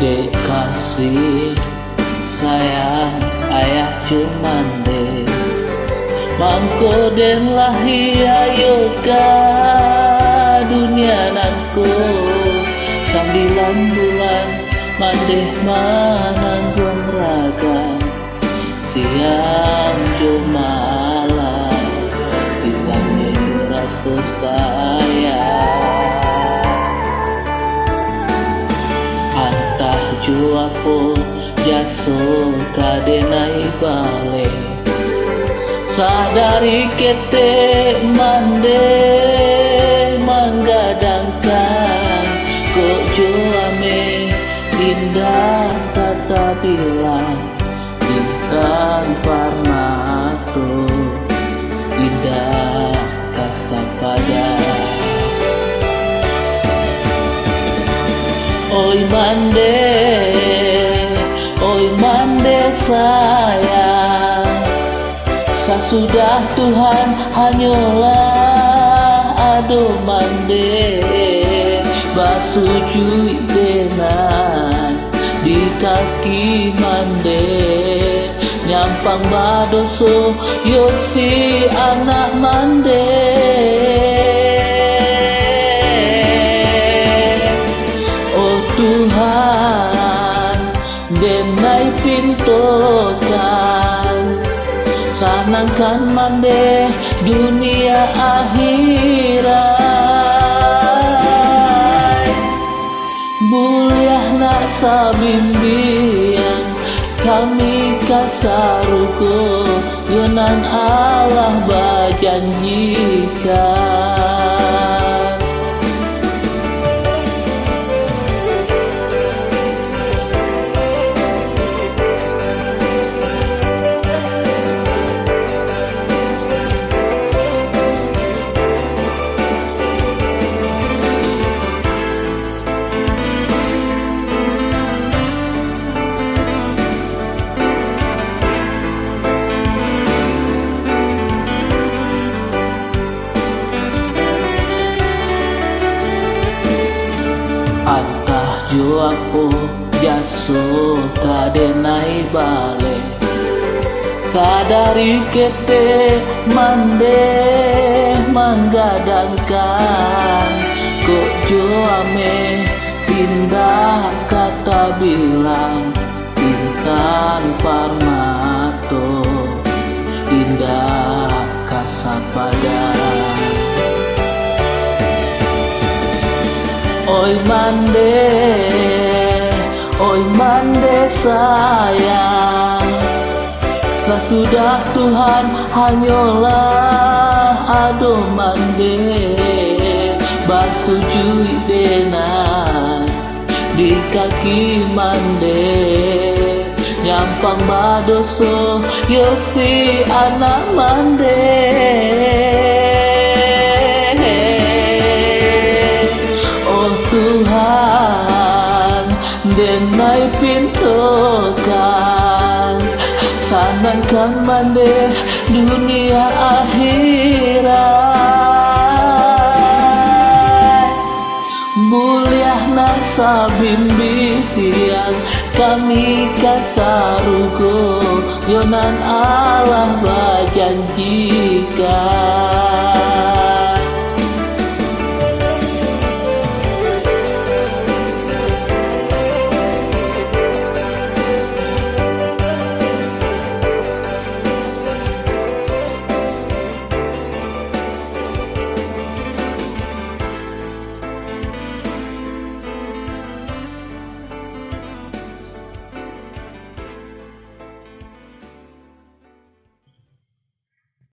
Dek kasih sayang ayah cuman dek mangko den lahi ayo ka dunia nanko sambilan bulan mandeh manangguang raga siang jumala tinggalnya rasa sayang antah jua po jaso kadenai bale sadari kete mande manggadangkan kok joame indah kata bilang bintang parmato indah kasapada oi mande sayang sasudah Tuhan hanyalah aduh mande basujui denan di kaki mande nyampang badoso yosi anak mande oh Tuhan denai pintokan sanangkan mande dunia akhirat buliah nak sabimbian kami kasaruko yonan Allah bajanjikan antah juaku jaso kadenai bale sadari kete mande manggadangkan kok joame indah kata bilang intan parmato indah kasapada oi mande sayang sesudah Tuhan hanyalah aduh mande basujui denan di kaki mande nyampang badoso yosi anak mande Tuhan denai pintokan sanangkan mande dunia akhirat buliah nasa bimbian kami kasarugo yonan Allah bajanjikan